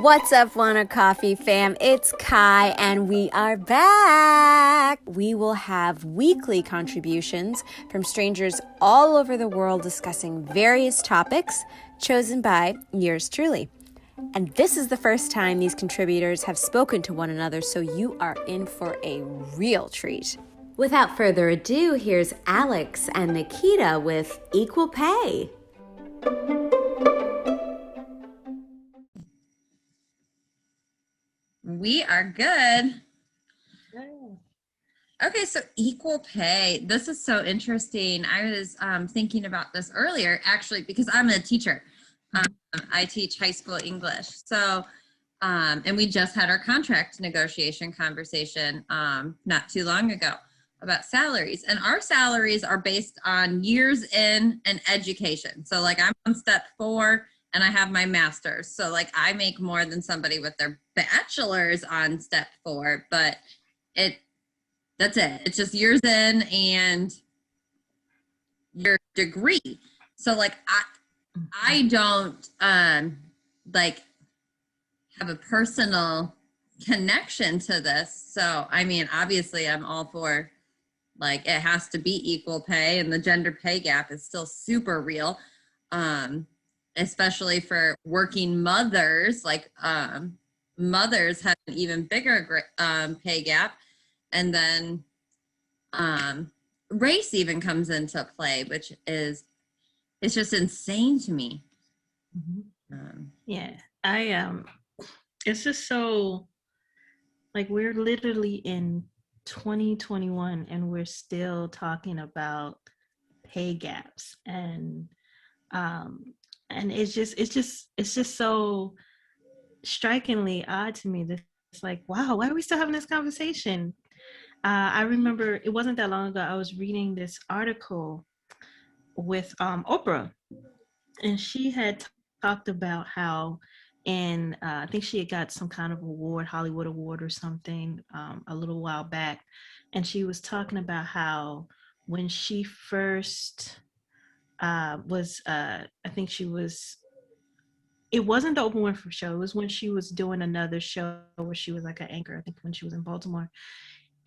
What's up, Wanna Coffee fam? It's Kai, and we are back. We will have weekly contributions from strangers all over the world discussing various topics chosen by yours truly. And this is the first time these contributors have spoken to one another, so you are in for a real treat. Without further ado, here's Alex and Nikita with Equal Pay. We are good. Okay, so equal pay. This is so interesting. I was thinking about this earlier, actually, because I'm a teacher. I teach high school English. So, and we just had our contract negotiation conversation not too long ago about salaries. And our salaries are based on years in and education. So, like, I'm on step 4 and I have my master's. So, like, I make more than somebody with their bachelor's on step 4, but that's it. It's just years in and your degree. So, like, I don't like have a personal connection to this. So, I mean, obviously I'm all for, like, it has to be equal pay, and the gender pay gap is still super real. Especially for working mothers, like mothers have an even bigger pay gap. And then race even comes into play, which is, it's just insane to me. Yeah, it's just so, like, we're literally in 2021 and we're still talking about pay gaps, and it's just so strikingly odd to me that it's like, wow, why are we still having this conversation? I remember it wasn't that long ago, I was reading this article with Oprah, and she had talked about how, and I think she had got some kind of award, Hollywood award or something, a little while back, and she was talking about how when she first was, I think she was, it wasn't the Oprah Winfrey show. It was when she was doing another show where she was like an anchor, I think when she was in Baltimore.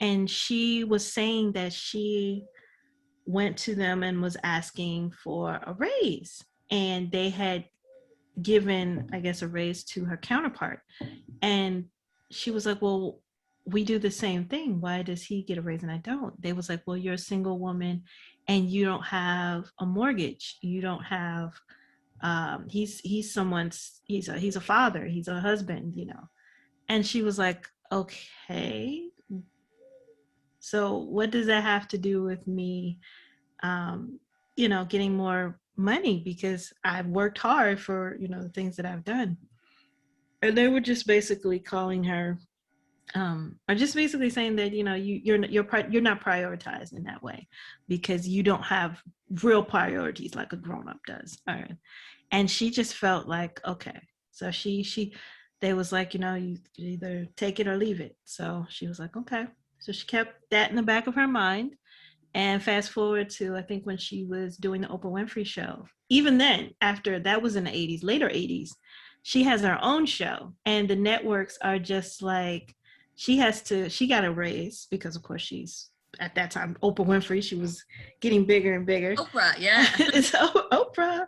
And she was saying that she went to them and was asking for a raise. And they had given, I guess, a raise to her counterpart. And she was like, well, we do the same thing. Why does he get a raise and I don't? They was like, well, you're a single woman and you don't have a mortgage. You don't have, he's a father, he's a husband, you know. And she was like, okay, so what does that have to do with me, getting more money because I've worked hard for, the things that I've done. And they were just basically calling her, or just basically saying that, you're not prioritized in that way because you don't have real priorities like a grown-up does. All right. And she just felt like, okay. So they was like, you either take it or leave it. So she was like, okay. So she kept that in the back of her mind. And fast forward to, I think, when she was doing the Oprah Winfrey show. Even then, after that was in the 80s, later 80s, she has her own show. And the networks are just like, she got a raise because, of course, she's, at that time, Oprah Winfrey, she was getting bigger and bigger. Oprah, yeah. So Oprah,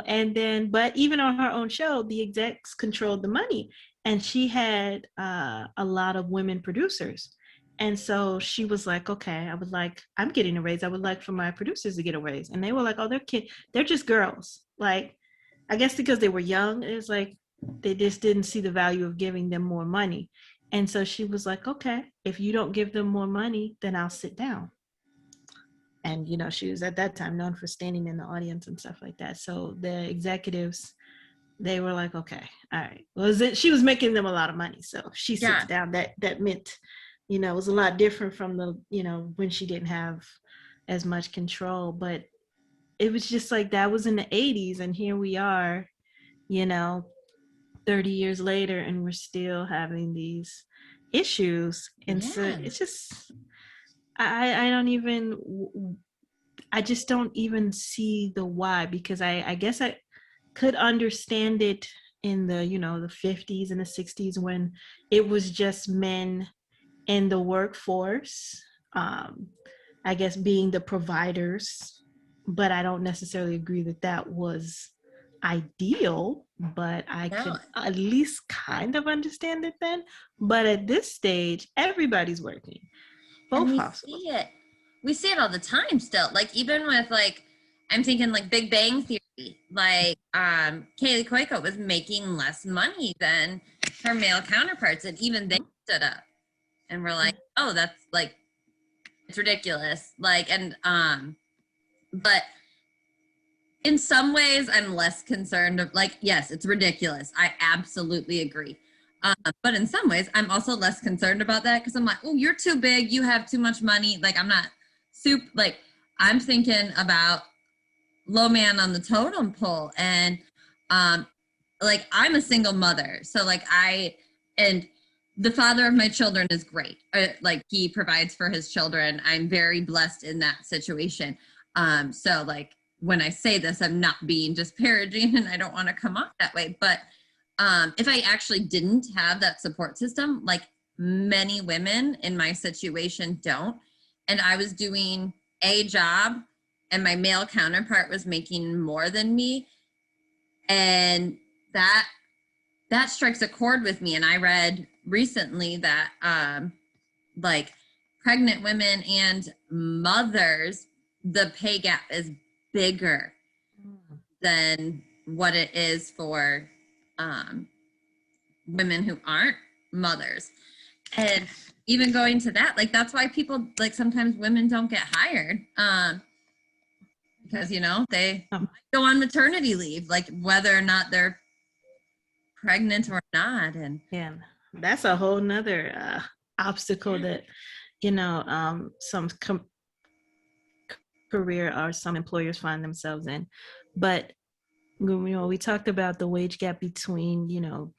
and then, but even on her own show, the execs controlled the money. And she had a lot of women producers. And so she was like, okay, I'm getting a raise. I would like for my producers to get a raise. And they were like, oh, they're just girls. Like, I guess because they were young, it's like they just didn't see the value of giving them more money. And so she was like, okay, if you don't give them more money, then I'll sit down. And, she was at that time known for standing in the audience and stuff like that. So the executives, they were like, okay, all right. She was making them a lot of money. So she sits down. That meant, it was a lot different from the, when she didn't have as much control. But it was just like, that was in the 80s. And here we are, 30 years later, and we're still having these issues. And so it's just, I just don't even see the why, because I guess I could understand it in the, the 50s and the 60s when it was just men in the workforce, I guess being the providers. But I don't necessarily agree that that was ideal, but I No. could at least kind of understand it then. But at this stage, everybody's working. And Both we possible. see it. We see it all the time still. Like even with like, I'm thinking like Big Bang Theory. Like Kaylee Cuoco was making less money than her male counterparts, and even they stood up and were like, "Oh, that's like it's ridiculous." Like but in some ways, I'm less concerned of like, yes, it's ridiculous. I absolutely agree. But in some ways, I'm also less concerned about that because I'm like, oh, you're too big. You have too much money. Like, I'm not like, I'm thinking about low man on the totem pole. And like, I'm a single mother. So, like, and the father of my children is great. Like, he provides for his children. I'm very blessed in that situation. So, like, when I say this, I'm not being disparaging and I don't want to come off that way. But if I actually didn't have that support system, like many women in my situation don't, and I was doing a job and my male counterpart was making more than me, and that strikes a chord with me. And I read recently that like pregnant women and mothers, the pay gap is bigger than what it is for women who aren't mothers. And even going to that, like that's why people like sometimes women don't get hired because they might go on maternity leave, like whether or not they're pregnant or not. And yeah, that's a whole nother obstacle that some career or some employers find themselves in. But we talked about the wage gap between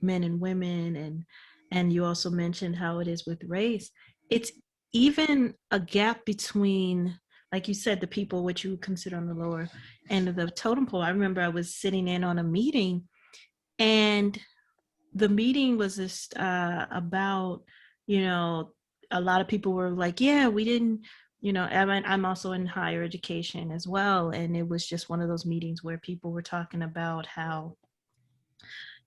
men and women, and you also mentioned how it is with race. It's even a gap between, like you said, the people which you consider on the lower end of the totem pole. I remember I was sitting in on a meeting, and the meeting was just about a lot of people were like, yeah, we didn't, I'm also in higher education as well, and it was just one of those meetings where people were talking about how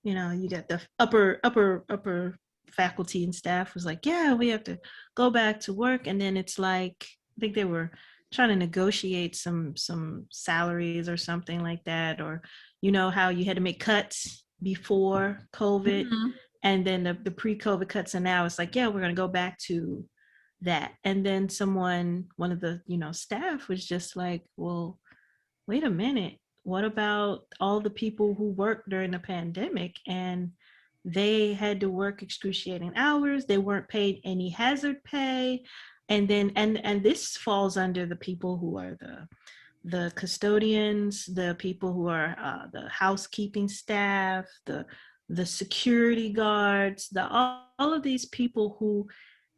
you got the upper faculty and staff was like, yeah, we have to go back to work. And then it's like, I think they were trying to negotiate some salaries or something like that, or how you had to make cuts before COVID. mm-hmm. And then the pre-COVID cuts, and now it's like, yeah, we're going to go back to that. And then one of the staff was just like, well, wait a minute, what about all the people who worked during the pandemic and they had to work excruciating hours, they weren't paid any hazard pay, and then and this falls under the people who are the custodians, the people who are the housekeeping staff, the security guards, all of these people who,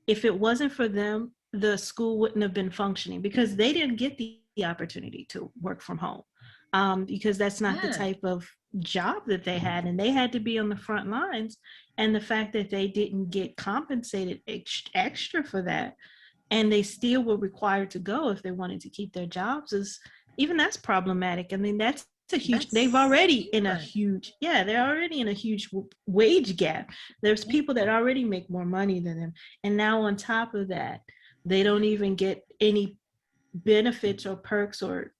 if it wasn't for them, the school wouldn't have been functioning because they didn't get the opportunity to work from home, because that's not the type of job that they had, and they had to be on the front lines. And the fact that they didn't get compensated extra for that, and they still were required to go if they wanted to keep their jobs, is even that's problematic. I mean, that's a huge, they're already in a huge wage gap. There's people that already make more money than them, and now on top of that, they don't even get any benefits or perks, or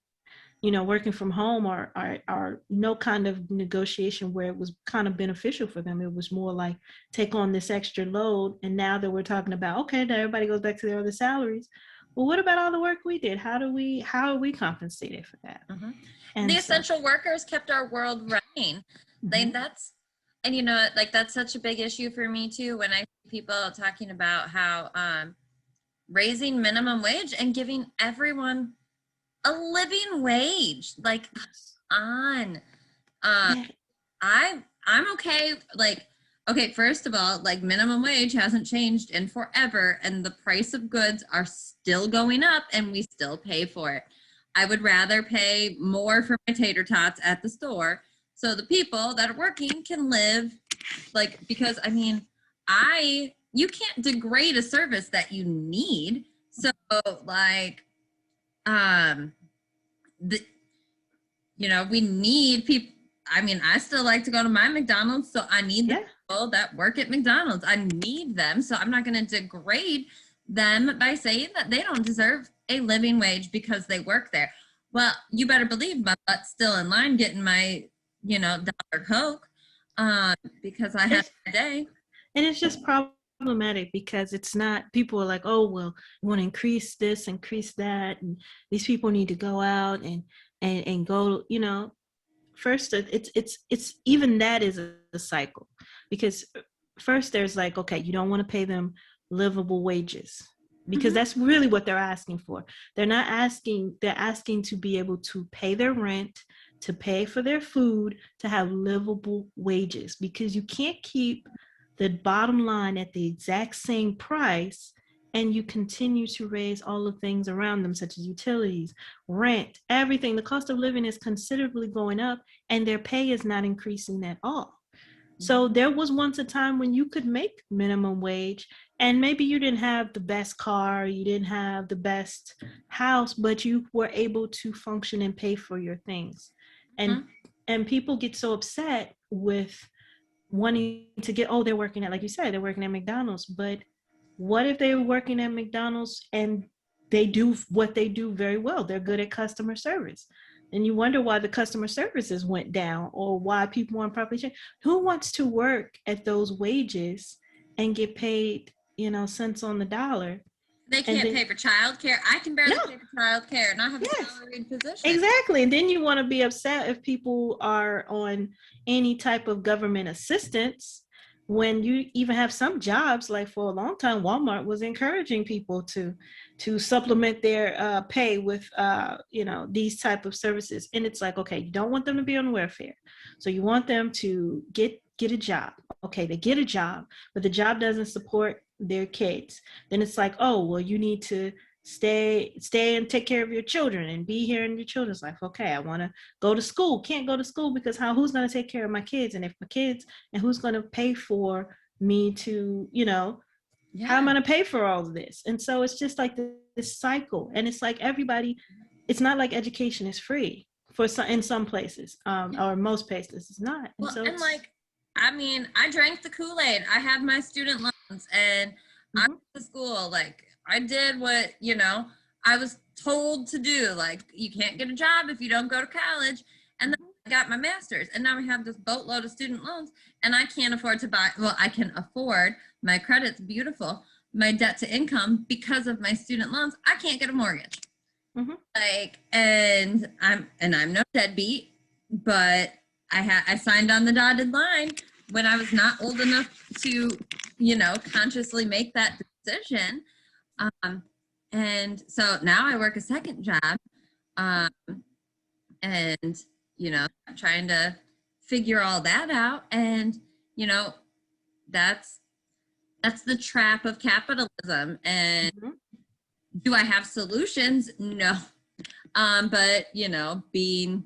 working from home, or no kind of negotiation where it was kind of beneficial for them. It was more like, take on this extra load. And now that we're talking about, okay, now everybody goes back to their other salaries. Well, what about all the work we did? How are we compensated for that? Mm-hmm. And the essential workers kept our world running. Mm-hmm. And like that's such a big issue for me too, when I see people talking about how raising minimum wage and giving everyone a living wage, like on I'm okay. Like, okay, first of all, like minimum wage hasn't changed in forever, and the price of goods are still going up, and we still pay for it. I would rather pay more for my tater tots at the store so the people that are working can live, like, because I mean, you can't degrade a service that you need. So like, the, we need people. I mean, I still like to go to my McDonald's, so I need the people that work at McDonald's. I need them, so I'm not going to degrade them by saying that they don't deserve a living wage because they work there. Well, you better believe my butt's still in line getting my, dollar Coke, because I have a day. And it's just problematic because it's not, people are like, oh, well, we want to increase this, increase that, and these people need to go out and go, first it's even that is a cycle, because first there's like, okay, you don't want to pay them livable wages, because that's really what they're asking for. They're asking to be able to pay their rent, to pay for their food, to have livable wages, because you can't keep the bottom line at the exact same price and you continue to raise all the things around them, such as utilities, rent, everything. The cost of living is considerably going up and their pay is not increasing at all. So there was once a time when you could make minimum wage, and maybe you didn't have the best car, you didn't have the best house, but you were able to function and pay for your things. And people get so upset with wanting to get, oh, they're working at, like you said, they're working at McDonald's. But what if they were working at McDonald's and they do what they do very well? They're good at customer service. And you wonder why the customer services went down, or why people weren't properly trained. Who wants to work at those wages and get paid, cents on the dollar? They can't pay for childcare. I can barely pay for childcare, and I have a salaried position. Exactly. And then you want to be upset if people are on any type of government assistance, when you even have some jobs, like for a long time, Walmart was encouraging people to supplement their pay with, these type of services. And it's like, okay, you don't want them to be on welfare. So you want them to get a job. Okay, they get a job, but the job doesn't support their kids. Then it's like, oh, well, you need to stay and take care of your children and be here in your children's life. Okay, I want to go to school, can't go to school because who's going to take care of my kids? And if my kids, and who's going to pay for me to, how am I going to pay for all of this? And so it's just like this cycle. And it's like everybody, it's not like education is free for some, in some places, or most places it's not. And well, so and like, I mean, I drank the Kool-Aid. I had my student loans, and I went to school. Like, I did what, I was told to do. Like, you can't get a job if you don't go to college. And then I got my master's, and now we have this boatload of student loans, and I can't afford to buy. Well, I can afford, my credit's beautiful, my debt to income, because of my student loans, I can't get a mortgage. Like, and I'm no deadbeat, but I signed on the dotted line when I was not old enough to, consciously make that decision. And so now I work a second job, and, I'm trying to figure all that out. And, that's the trap of capitalism. And do I have solutions? No. But, being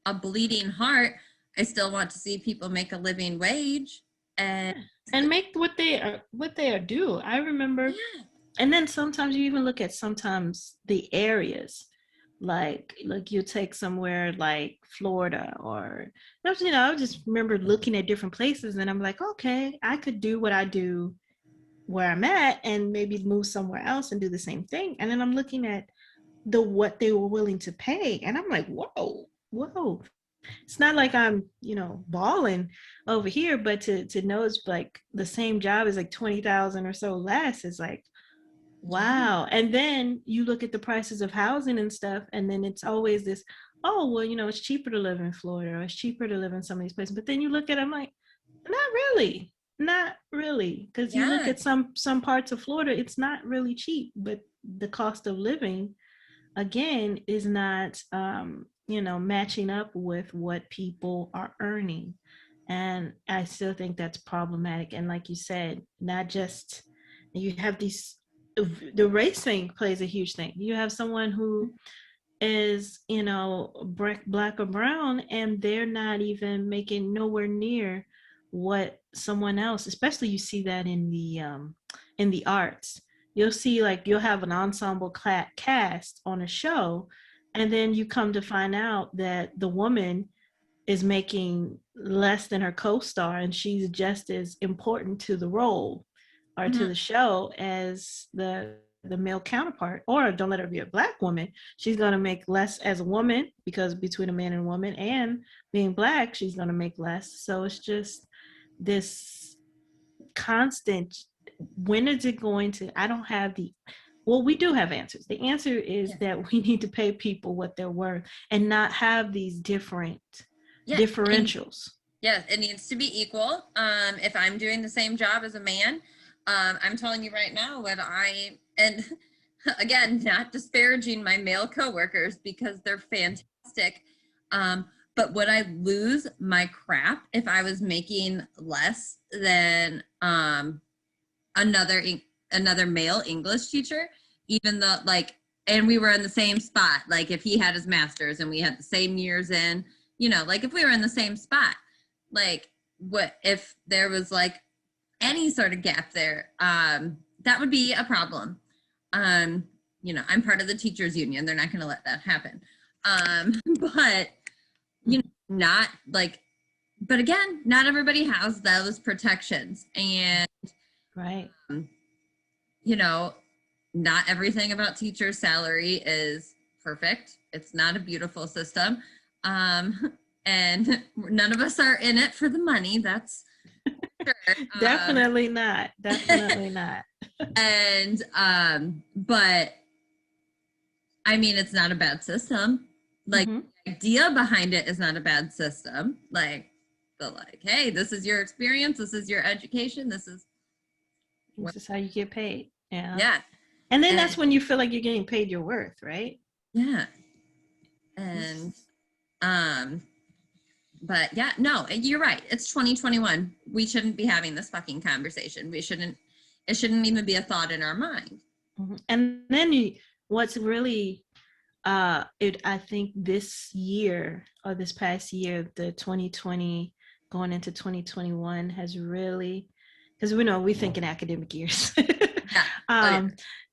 a bleeding heart, I still want to see people make a living wage and make what they are due. I remember, and then sometimes you even look at sometimes the areas, like you take somewhere like Florida, or I just remember looking at different places, and I'm like, okay, I could do what I do where I'm at, and maybe move somewhere else and do the same thing. And then I'm looking at what they were willing to pay, and I'm like, whoa. It's not like I'm, balling over here, but to know it's like the same job is like 20,000 or so less is like, wow. And then you look at the prices of housing and stuff, and then it's always this, oh, well, it's cheaper to live in Florida, or it's cheaper to live in some of these places. But then you look at it, I'm like, not really. Because you look at some parts of Florida, it's not really cheap, but the cost of living, again, is not, matching up with what people are earning. And I still think that's problematic. And like you said, not just, you have the race thing plays a huge thing. You have someone who is, black or brown, and they're not even making nowhere near what someone else, especially you see that in the arts. You'll see, like, you'll have an ensemble cast on a show, and then you come to find out that the woman is making less than her co-star, and she's just as important to the role or to the show as the male counterpart. Or don't let her be a black woman, she's going to make less as a woman, because between a man and a woman, and being black, she's going to make less. So it's just this constant, when is it going to, I don't have the, well, we do have answers. The answer is that we need to pay people what they're worth and not have these different differentials. Yes, it needs to be equal. If I'm doing the same job as a man, I'm telling you right now and again, not disparaging my male coworkers because they're fantastic. But would I lose my crap if I was making less than another male English teacher, even though, like, and we were in the same spot, like if he had his master's and we had the same years in, like if we were in the same spot, like what if there was like any sort of gap there, that would be a problem. I'm part of the teachers union. They're not going to let that happen. But not like, but again, not everybody has those protections, and right. Not everything about teachers' salary is perfect. It's not a beautiful system. And none of us are in it for the money. That's sure. Definitely not. And, but I mean, it's not a bad system. Like, the idea behind it is not a bad system. Like, hey, this is your experience. This is your education. This is how you get paid. Yeah. Yeah. And then that's when you feel like you're getting paid your worth, right? Yeah. And, but yeah, no, you're right. It's 2021. We shouldn't be having this fucking conversation. It shouldn't even be a thought in our mind. And then what's really, I think this year or this past year, the 2020 going into 2021 has really, because we think in academic years.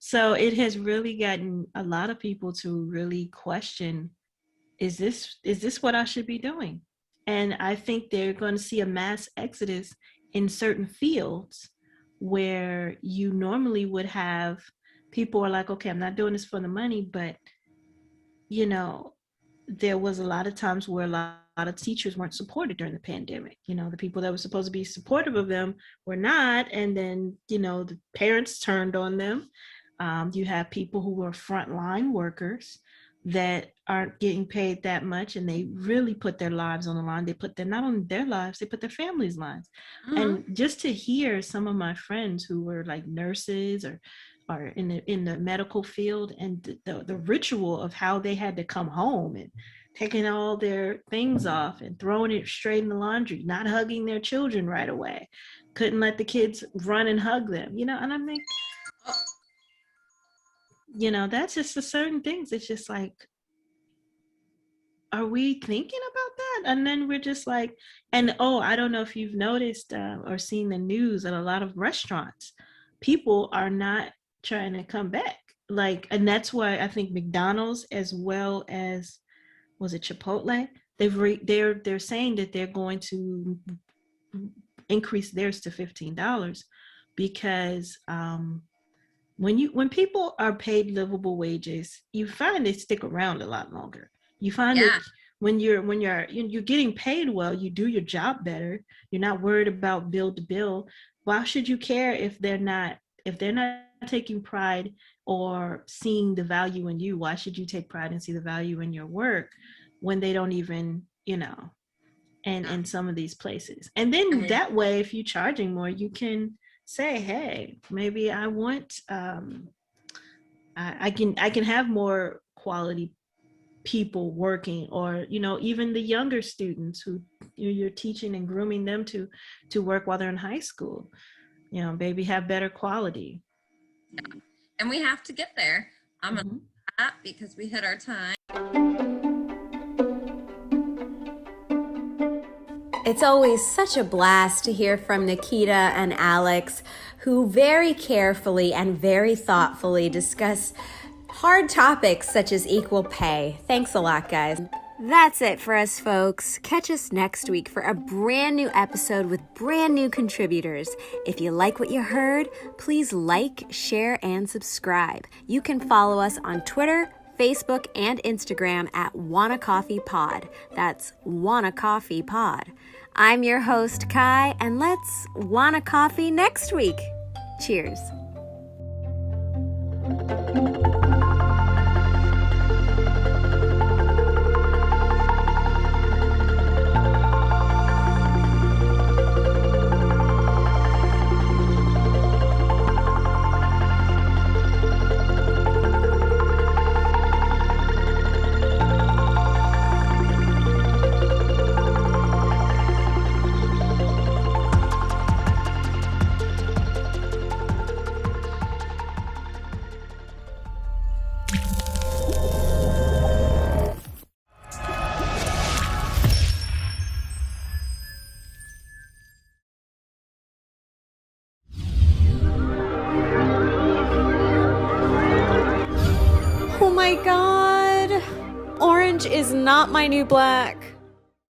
So it has really gotten a lot of people to really question, is this what I should be doing? And I think they're going to see a mass exodus in certain fields where you normally would have people are like, okay, I'm not doing this for the money, but there was a lot of times where a lot of teachers weren't supported during the pandemic. The people that were supposed to be supportive of them were not. And then, the parents turned on them. You have people who were frontline workers that aren't getting paid that much, and they really put their lives on the line. They put not only their lives, they put their families' lives. And just to hear some of my friends who were like nurses or in the medical field, and the ritual of how they had to come home and taking all their things off and throwing it straight in the laundry, not hugging their children right away, couldn't let the kids run and hug them, and I'm like, that's just the certain things. It's just like, are we thinking about that? And then we're just like, and I don't know if you've noticed or seen the news at a lot of restaurants, people are not trying to come back. Like, and that's why I think McDonald's, as well as, was it Chipotle? They're saying that they're going to increase theirs to $15 because when people are paid livable wages, you find they stick around a lot longer. You find that when you're getting paid well, you do your job better. You're not worried about bill to bill. Why should you care if they're not taking pride or seeing the value in you? Why should you take pride and see the value in your work when they don't even, and in some of these places? And then that way, if you're charging more, you can say, hey, maybe I want, I can have more quality people working, or even the younger students who you're teaching and grooming them to work while they're in high school, maybe have better quality. And we have to get there. I'm gonna stop because we hit our time. It's always such a blast to hear from Nikita and Alex, who very carefully and very thoughtfully discuss hard topics such as equal pay. Thanks a lot, guys. That's it for us, folks. Catch us next week for a brand new episode with brand new contributors. If you like what you heard, please like, share, and subscribe. You can follow us on Twitter, Facebook, and Instagram at WannaCoffeePod. That's WannaCoffeePod. I'm your host, Kai, and let's wanna coffee next week. Cheers. Oh my God, orange is not my new black.